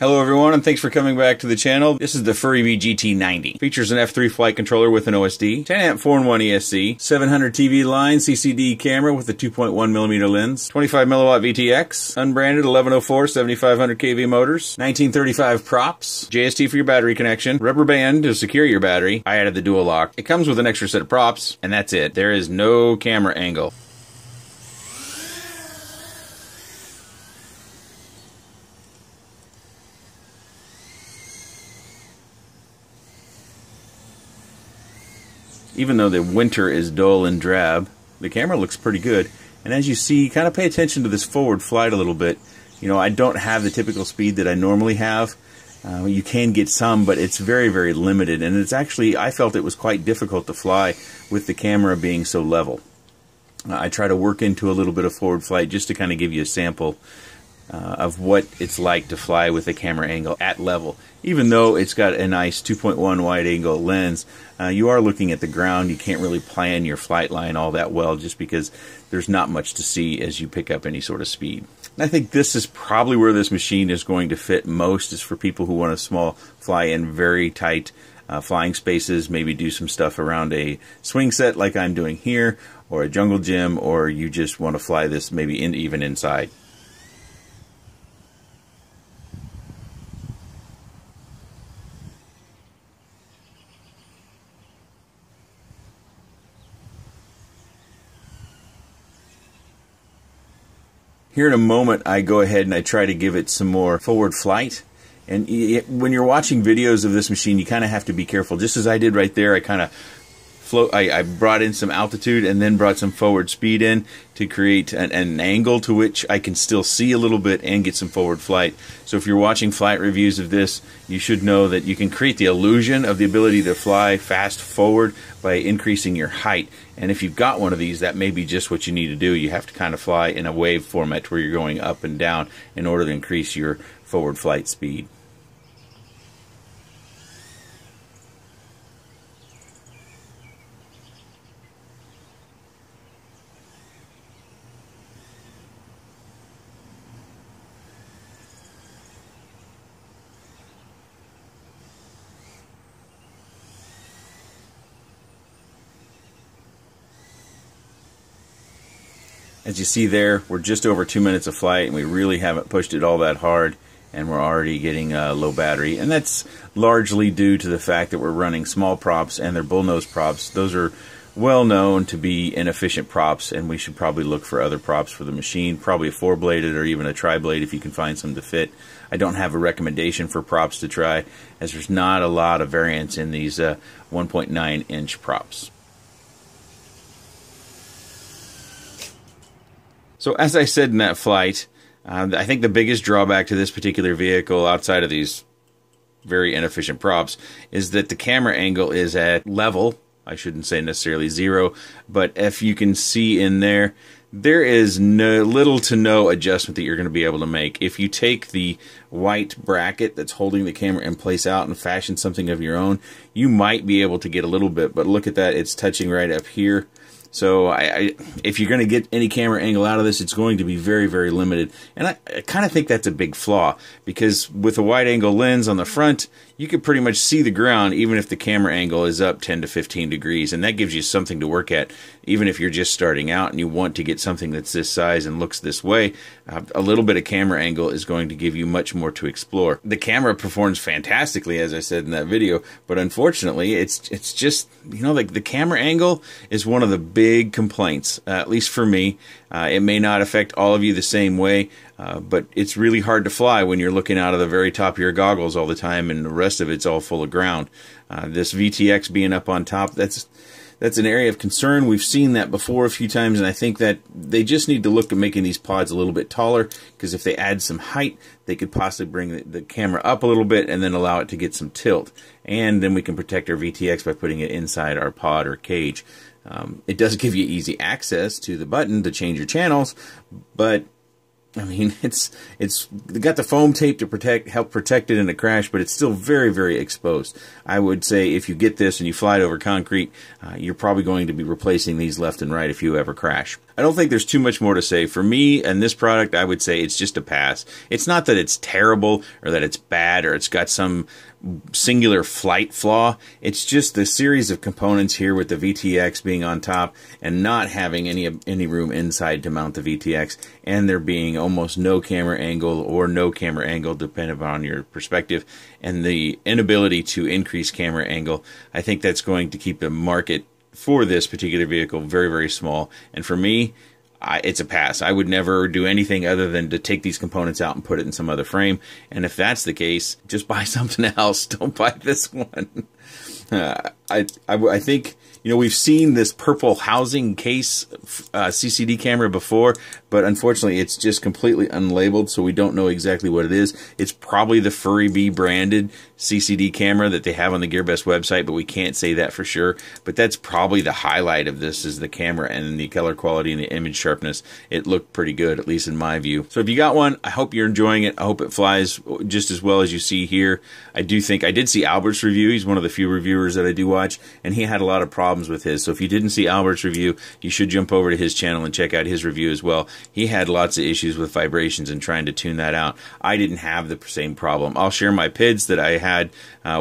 Hello everyone, and thanks for coming back to the channel. This is the FuriBee GT90. Features an F3 flight controller with an OSD, 10 amp 4-in-1 ESC, 700 TV line, CCD camera with a 2.1mm lens, 25 milliwatt VTX, unbranded 1104 7500 kV motors, 1935 props, JST for your battery connection, rubber band to secure your battery. I added the dual lock. It comes with an extra set of props, and that's it. There is no camera angle. Even though the winter is dull and drab, the camera looks pretty good. And as you see, kind of pay attention to this forward flight a little bit. You know, I don't have the typical speed that I normally have. You can get some, but it's very, very limited. And it's actually, I felt it was quite difficult to fly with the camera being so level. I try to work into a little bit of forward flight just to kind of give you a sample of what it's like to fly with the camera angle at level. Even though it's got a nice 2.1 wide angle lens, you are looking at the ground. You can't really plan your flight line all that well just because there's not much to see as you pick up any sort of speed. And I think this is probably where this machine is going to fit most, is for people who want to fly in very tight flying spaces, maybe do some stuff around a swing set like I'm doing here, or a jungle gym, or you just want to fly this maybe even inside. Here in a moment, I go ahead and I try to give it some more forward flight. And when you're watching videos of this machine, you kind of have to be careful. Just as I did right there, I kind of I brought in some altitude and then brought some forward speed in to create an angle to which I can still see a little bit and get some forward flight. So if you're watching flight reviews of this, you should know that you can create the illusion of the ability to fly fast forward by increasing your height. And if you've got one of these, that may be just what you need to do. You have to kind of fly in a wave format where you're going up and down in order to increase your forward flight speed. As you see there, we're just over 2 minutes of flight, and we really haven't pushed it all that hard, and we're already getting low battery. And that's largely due to the fact that we're running small props, and they're bullnose props. Those are well known to be inefficient props, and we should probably look for other props for the machine, probably a 4-bladed or even a tri-blade if you can find some to fit. I don't have a recommendation for props to try, as there's not a lot of variance in these 1.9-inch props. So as I said in that flight, I think the biggest drawback to this particular vehicle, outside of these very inefficient props, is that the camera angle is at level. I shouldn't say necessarily zero, but if you can see in there, there is little to no adjustment that you're going to be able to make. If you take the white bracket that's holding the camera in place out and fashion something of your own, you might be able to get a little bit, but look at that, it's touching right up here. So if you're going to get any camera angle out of this, it's going to be very, very limited. And I kind of think that's a big flaw, because with a wide angle lens on the front, you can pretty much see the ground even if the camera angle is up 10 to 15 degrees. And that gives you something to work at, even if you're just starting out and you want to get something that's this size and looks this way. A little bit of camera angle is going to give you much more to explore. The camera performs fantastically, as I said in that video, but unfortunately, it's just, you know, like the camera angle is one of the big complaints, at least for me. It may not affect all of you the same way, but it's really hard to fly when you're looking out of the very top of your goggles all the time and the rest of it's all full of ground. This VTX being up on top, that's an area of concern. We've seen that before a few times, and I think that they just need to look at making these pods a little bit taller, because if they add some height, they could possibly bring the camera up a little bit and then allow it to get some tilt. And then we can protect our VTX by putting it inside our pod or cage. It does give you easy access to the button to change your channels, but I mean, it's got the foam tape to help protect it in a crash, but it's still very, very exposed. I would say if you get this and you fly it over concrete, you're probably going to be replacing these left and right if you ever crash. I don't think there's too much more to say. For me and this product, I would say it's just a pass. It's not that it's terrible or that it's bad or it's got some singular flight flaw. It's just the series of components here with the VTX being on top and not having any room inside to mount the VTX, and there being almost no camera angle or no camera angle depending upon your perspective, and the inability to increase camera angle. I think that's going to keep the market for this particular vehicle very, very small. And for me, it's a pass. I would never do anything other than to take these components out and put it in some other frame. And if that's the case, just buy something else. Don't buy this one. I think, you know, we've seen this purple housing case CCD camera before, but unfortunately it's just completely unlabeled, so we don't know exactly what it is. It's probably the FuriBee branded CCD camera that they have on the GearBest website, but we can't say that for sure. But that's probably the highlight of this, is the camera and the color quality and the image sharpness. It looked pretty good, at least in my view. So if you got one, I hope you're enjoying it. I hope it flies just as well as you see here. I do think, I did see Albert's review. He's one of the few reviewers that I do watch, and he had a lot of problems with his. So if you didn't see Albert's review, you should jump over to his channel and check out his review as well. He had lots of issues with vibrations and trying to tune that out. I didn't have the same problem. I'll share my PIDs that I had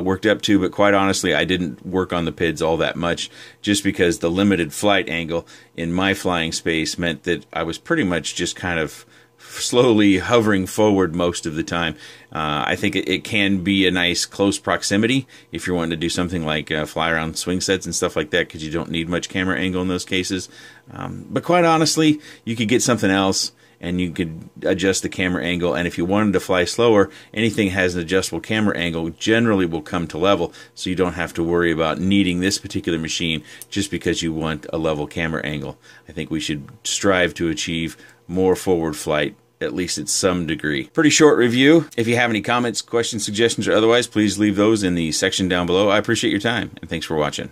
worked up to, but quite honestly, I didn't work on the PIDs all that much, just because the limited flight angle in my flying space meant that I was pretty much just kind of slowly hovering forward most of the time. I think it can be a nice close proximity if you're wanting to do something like fly around swing sets and stuff like that, because you don't need much camera angle in those cases. But quite honestly, you could get something else and you could adjust the camera angle, and if you wanted to fly slower, anything that has an adjustable camera angle generally will come to level, so you don't have to worry about needing this particular machine just because you want a level camera angle. I think we should strive to achieve more forward flight, at least at some degree. Pretty short review. If you have any comments, questions, suggestions, or otherwise, please leave those in the section down below. I appreciate your time, and thanks for watching.